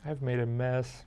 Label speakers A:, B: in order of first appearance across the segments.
A: I've made a mess.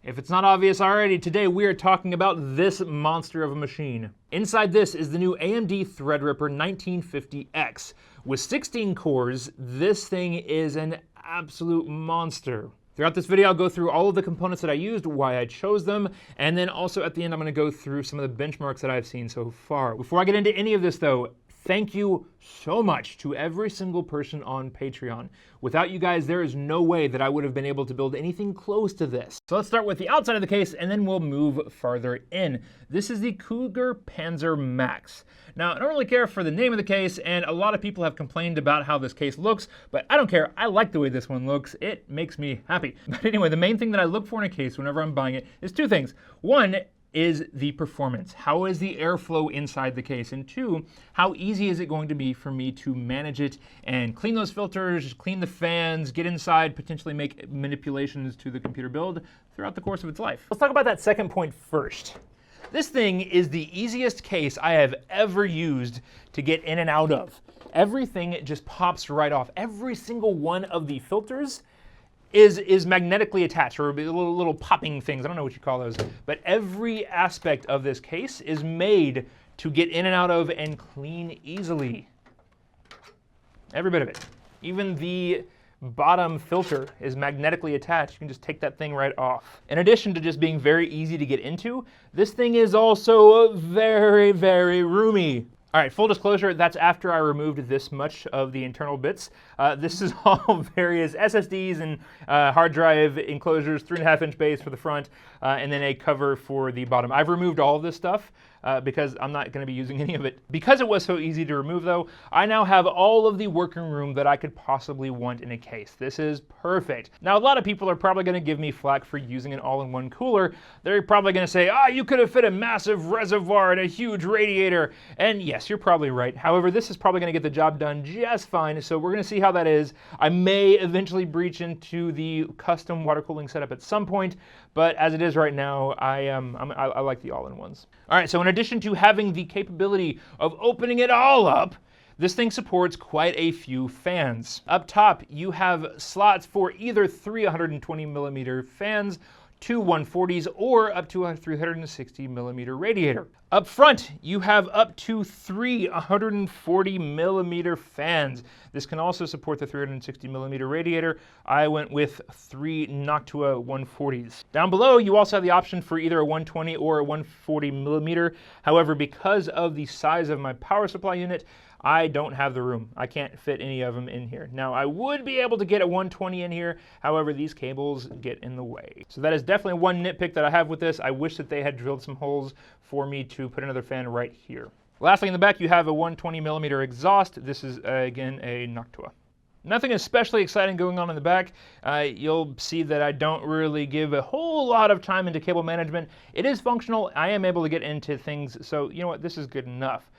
A: If it's not obvious already, today we are talking about this monster of a machine. Inside this is the new AMD Threadripper 1950X. With 16 cores, this thing is an absolute monster. Throughout this video, I'll go through all of the components that I used, why I chose them, and then also at the end, I'm going to go through some of the benchmarks that I've seen so far. Before I get into any of this though, thank you so much to every single person on Patreon. Without you guys, there is no way that I would have been able to build anything close to this. So let's start with the outside of the case and then we'll move farther in. This is the Cougar Panzer Max. Now, I don't really care for the name of the case, and a lot of people have complained about how this case looks, but I don't care. I like the way this one looks. It makes me happy. But anyway, the main thing that I look for in a case whenever I'm buying it is two things. One is the performance. How is the airflow inside the case? And two, how easy is it going to be for me to manage it and clean those filters, clean the fans, get inside, potentially make manipulations to the computer build throughout the course of its life. Let's talk about that second point first. This thing is the easiest case I have ever used to get in and out of. Everything just pops right off. Every single one of the filters is magnetically attached, or little popping things. I don't know what you call those. But every aspect of this case is made to get in and out of and clean easily. Every bit of it. Even the bottom filter is magnetically attached. You can just take that thing right off. In addition to just being very easy to get into, this thing is also very, very roomy. All right, full disclosure, that's after I removed this much of the internal bits. This is all various SSDs and hard drive enclosures, 3.5-inch base for the front, and then a cover for the bottom. I've removed all of this stuff because I'm not gonna be using any of it. Because it was so easy to remove though, I now have all of the working room that I could possibly want in a case. This is perfect. Now, a lot of people are probably gonna give me flack for using an all-in-one cooler. They're probably gonna say, you could have fit a massive reservoir and a huge radiator. And yes, you're probably right. However, this is probably gonna get the job done just fine, so we're gonna see how that is. I may eventually breach into the custom water cooling setup at some point, but as it is right now, I like the all-in-ones. All right, so in addition to having the capability of opening it all up, this thing supports quite a few fans. Up top, you have slots for either 320mm fans, two 140s, or up to a 360mm radiator. Up front, you have up to 3 140mm fans. This can also support the 360mm radiator. I went with 3 Noctua 140s. Down below, you also have the option for either a 120 or a 140mm. However, because of the size of my power supply unit, I don't have the room. I can't fit any of them in here. Now, I would be able to get a 120 in here. However, these cables get in the way. So that is definitely one nitpick that I have with this. I wish that they had drilled some holes for me to put another fan right here. Lastly, in the back, you have a 120mm exhaust. This is, again, a Noctua. Nothing especially exciting going on in the back. You'll see that I don't really give a whole lot of time into cable management. It is functional. I am able to get into things. So, you know what? This is good enough.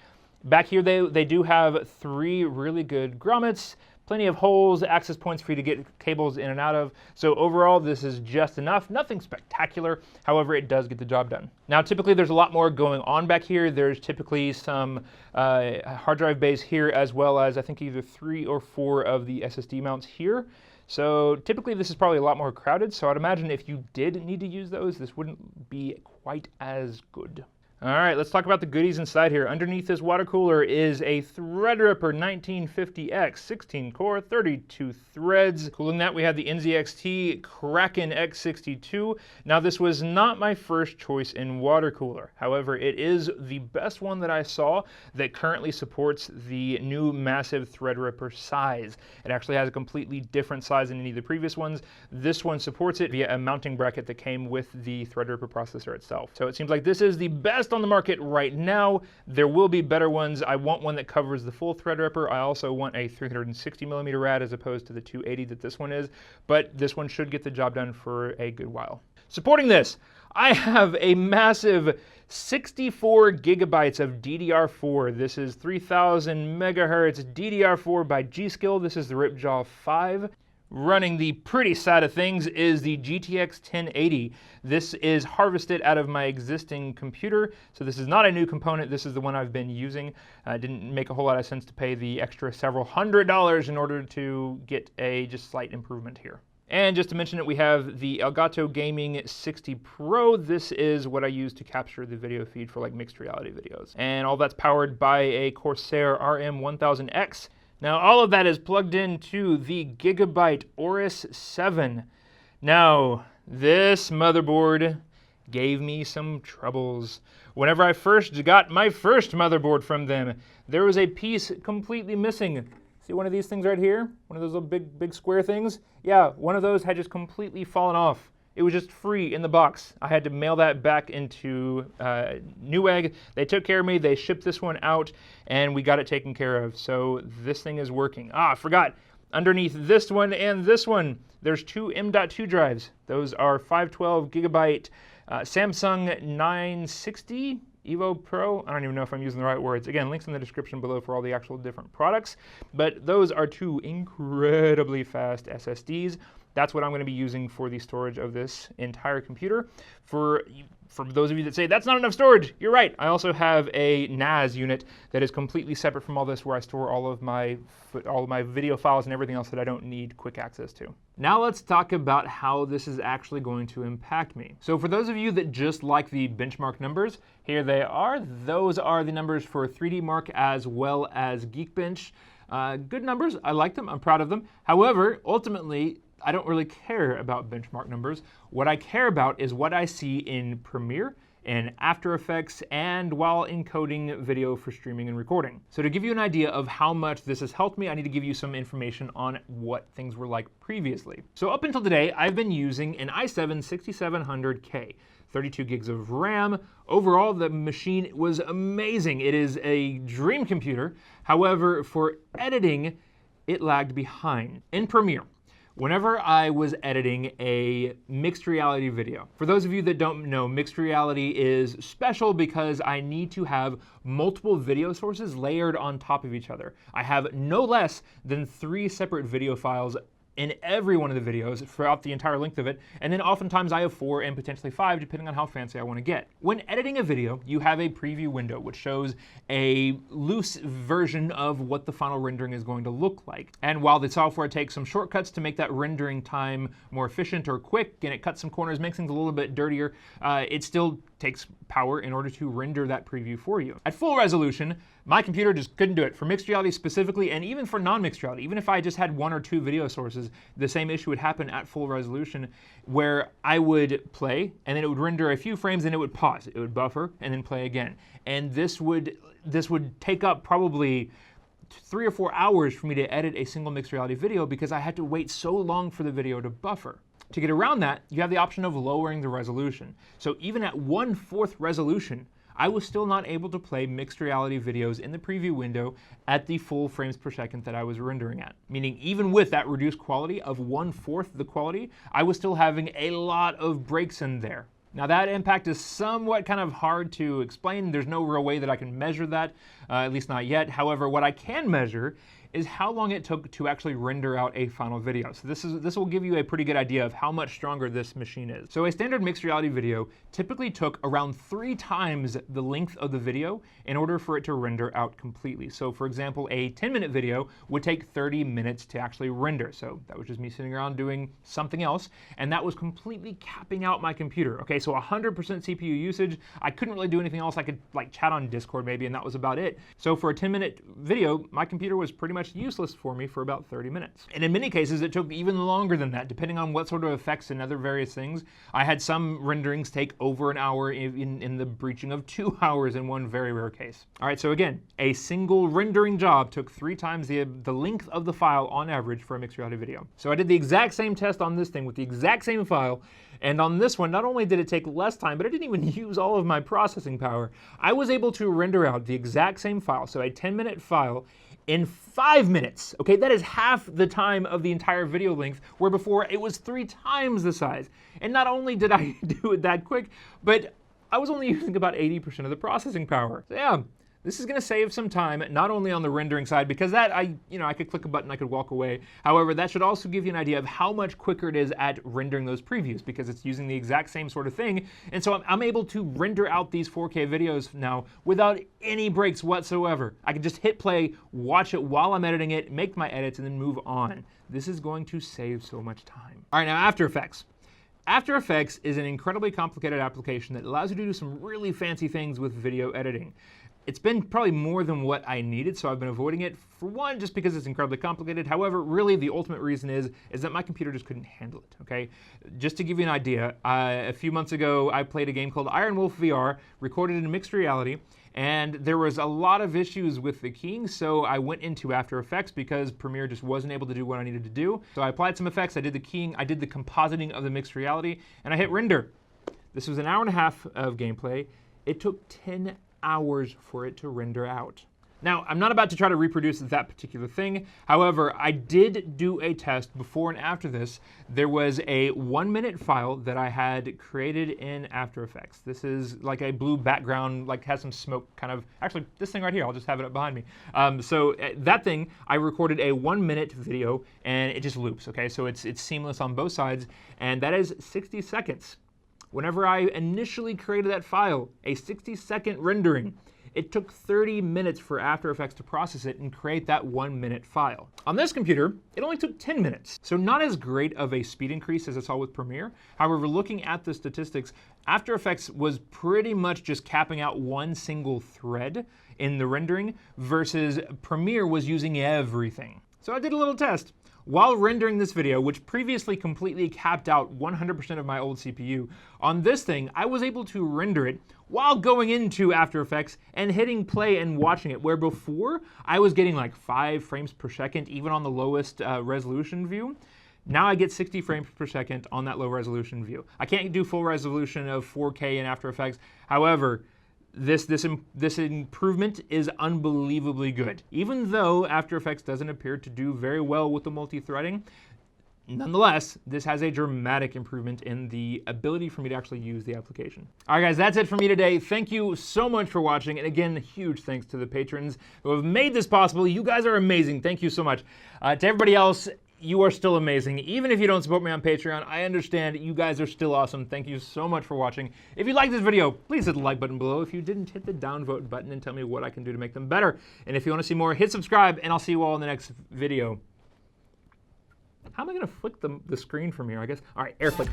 A: Back here, they do have 3 really good grommets, plenty of holes, access points for you to get cables in and out of. So overall, this is just enough. Nothing spectacular. However, it does get the job done. Now, typically, there's a lot more going on back here. There's typically some hard drive bays here, as well as I think either 3 or 4 of the SSD mounts here. So typically, this is probably a lot more crowded. So I'd imagine if you did need to use those, this wouldn't be quite as good. All right, let's talk about the goodies inside here. Underneath this water cooler is a Threadripper 1950X, 16 core, 32 threads. Cooling that, we have the NZXT Kraken X62. Now, this was not my first choice in water cooler. However, it is the best one that I saw that currently supports the new massive Threadripper size. It actually has a completely different size than any of the previous ones. This one supports it via a mounting bracket that came with the Threadripper processor itself. So it seems like this is the best on the market right now. There will be better ones. I want one that covers the full Threadripper. I also want a 360mm rad as opposed to the 280 that this one is, but this one should get the job done for a good while. Supporting this, I have a massive 64 gigabytes of DDR4. This is 3000 megahertz DDR4 by G.Skill. This is the Ripjaw 5. running the pretty side of things is the GTX 1080. This is harvested out of my existing computer, so this is not a new component. This is the one I've been using. It didn't make a whole lot of sense to pay the extra several $100s in order to get a just slight improvement here. And just to mention it, we have the Elgato Gaming 60 Pro. This is what I use to capture the video feed for like mixed reality videos. And all that's powered by a Corsair RM1000X. Now, all of that is plugged into the Gigabyte Aorus 7. Now, this motherboard gave me some troubles. Whenever I first got my first motherboard from them, there was a piece completely missing. See one of these things right here? One of those little big square things? Yeah, one of those had just completely fallen off. It was just free in the box. I had to mail that back into Newegg. They took care of me. They shipped this one out, and we got it taken care of. So this thing is working. I forgot. Underneath this one and this one, there's two M.2 drives. Those are 512 gigabyte Samsung 960 Evo Pro. I don't even know if I'm using the right words. Again, links in the description below for all the actual different products. But those are two incredibly fast SSDs. That's what I'm going to be using for the storage of this entire computer. For those of you that say, that's not enough storage, you're right. I also have a NAS unit that is completely separate from all this, where I store all of my video files and everything else that I don't need quick access to. Now let's talk about how this is actually going to impact me. So for those of you that just like the benchmark numbers, here they are. Those are the numbers for 3D Mark as well as Geekbench. Good numbers. I like them. I'm proud of them. However, ultimately, I don't really care about benchmark numbers. What I care about is what I see in Premiere, in After Effects, and while encoding video for streaming and recording. So to give you an idea of how much this has helped me, I need to give you some information on what things were like previously. So up until today, I've been using an i7 6700K. 32 gigs of RAM. Overall, the machine was amazing. It is a dream computer. However, for editing, it lagged behind. In Premiere, whenever I was editing a mixed reality video, for those of you that don't know, mixed reality is special because I need to have multiple video sources layered on top of each other. I have no less than 3 separate video files in every one of the videos throughout the entire length of it, and then oftentimes I have 4 and potentially 5 depending on how fancy I want to get. When editing a video, you have a preview window which shows a loose version of what the final rendering is going to look like. And while the software takes some shortcuts to make that rendering time more efficient or quick, and it cuts some corners, makes things a little bit dirtier, it still takes power in order to render that preview for you. At full resolution, my computer just couldn't do it. For mixed reality specifically, and even for non-mixed reality, even if I just had 1 or 2 video sources, the same issue would happen at full resolution, where I would play, and then it would render a few frames, and it would pause. It would buffer, and then play again. And this would take up probably 3 or 4 hours for me to edit a single mixed reality video because I had to wait so long for the video to buffer. To get around that, you have the option of lowering the resolution. So even at 1/4 resolution, I was still not able to play mixed reality videos in the preview window at the full frames per second that I was rendering at. Meaning even with that reduced quality of 1/4 the quality, I was still having a lot of breaks in there. Now that impact is somewhat kind of hard to explain. There's no real way that I can measure that, at least not yet. However, what I can measure is how long it took to actually render out a final video. So this will give you a pretty good idea of how much stronger this machine is. So a standard mixed reality video typically took around 3 times the length of the video in order for it to render out completely. So for example, a 10-minute video would take 30 minutes to actually render. So that was just me sitting around doing something else, and that was completely capping out my computer. Okay, so 100% CPU usage. I couldn't really do anything else. I could like chat on Discord maybe, and that was about it. So for a 10-minute video, my computer was pretty much useless for me for about 30 minutes. And in many cases, it took even longer than that, depending on what sort of effects and other various things. I had some renderings take over an hour, in the breaching of 2 hours in one very rare case. All right, so again, a single rendering job took 3 times the length of the file on average for a mixed reality video. So I did the exact same test on this thing with the exact same file, and on this one, not only did it take less time, but I didn't even use all of my processing power. I was able to render out the exact same file, so a 10-minute file, in 5 minutes. Okay, that is half the time of the entire video length, where before it was 3 times the size. And not only did I do it that quick, but I was only using about 80% of the processing power. So yeah, This is going to save some time, not only on the rendering side, because that I could click a button, I could walk away. However, that should also give you an idea of how much quicker it is at rendering those previews, because it's using the exact same sort of thing. And so I'm able to render out these 4K videos now without any breaks whatsoever. I can just hit play, watch it while I'm editing it, make my edits, and then move on. This is going to save so much time. All right, now After Effects. After Effects is an incredibly complicated application that allows you to do some really fancy things with video editing. It's been probably more than what I needed, so I've been avoiding it. For one, just because it's incredibly complicated. However, really the ultimate reason is that my computer just couldn't handle it, okay? Just to give you an idea, a few months ago, I played a game called Iron Wolf VR, recorded in mixed reality, and there was a lot of issues with the keying, so I went into After Effects because Premiere just wasn't able to do what I needed to do. So I applied some effects, I did the keying, I did the compositing of the mixed reality, and I hit render. This was an hour and a half of gameplay. It took 10 hours for it to render out. Now, I'm not about to try to reproduce that particular thing. However, I did do a test before and after this. There was a 1-minute file that I had created in After Effects. This is like a blue background, like has some smoke kind of, actually this thing right here, I'll just have it up behind me. So that thing, I recorded a 1-minute video and it just loops, okay? So it's seamless on both sides, and that is 60 seconds. Whenever I initially created that file, a 60-second rendering, it took 30 minutes for After Effects to process it and create that 1-minute file. On this computer, it only took 10 minutes. So not as great of a speed increase as I saw with Premiere. However, looking at the statistics, After Effects was pretty much just capping out one single thread in the rendering versus Premiere was using everything. So I did a little test. While rendering this video, which previously completely capped out 100% of my old CPU, on this thing, I was able to render it while going into After Effects and hitting play and watching it, where before I was getting like 5 frames per second, even on the lowest resolution view. Now I get 60 frames per second on that low resolution view. I can't do full resolution of 4K in After Effects. However, this improvement is unbelievably good. Even though After Effects doesn't appear to do very well with the multi-threading, nonetheless, this has a dramatic improvement in the ability for me to actually use the application. All right, guys, that's it for me today. Thank you so much for watching. And again, huge thanks to the patrons who have made this possible. You guys are amazing. Thank you so much. To everybody else, you are still amazing. Even if you don't support me on Patreon, I understand. You guys are still awesome. Thank you so much for watching. If you liked this video, please hit the like button below. If you didn't, hit the downvote button and tell me what I can do to make them better. And if you want to see more, hit subscribe, and I'll see you all in the next video. How am I going to flick the screen from here, I guess? All right, air flick.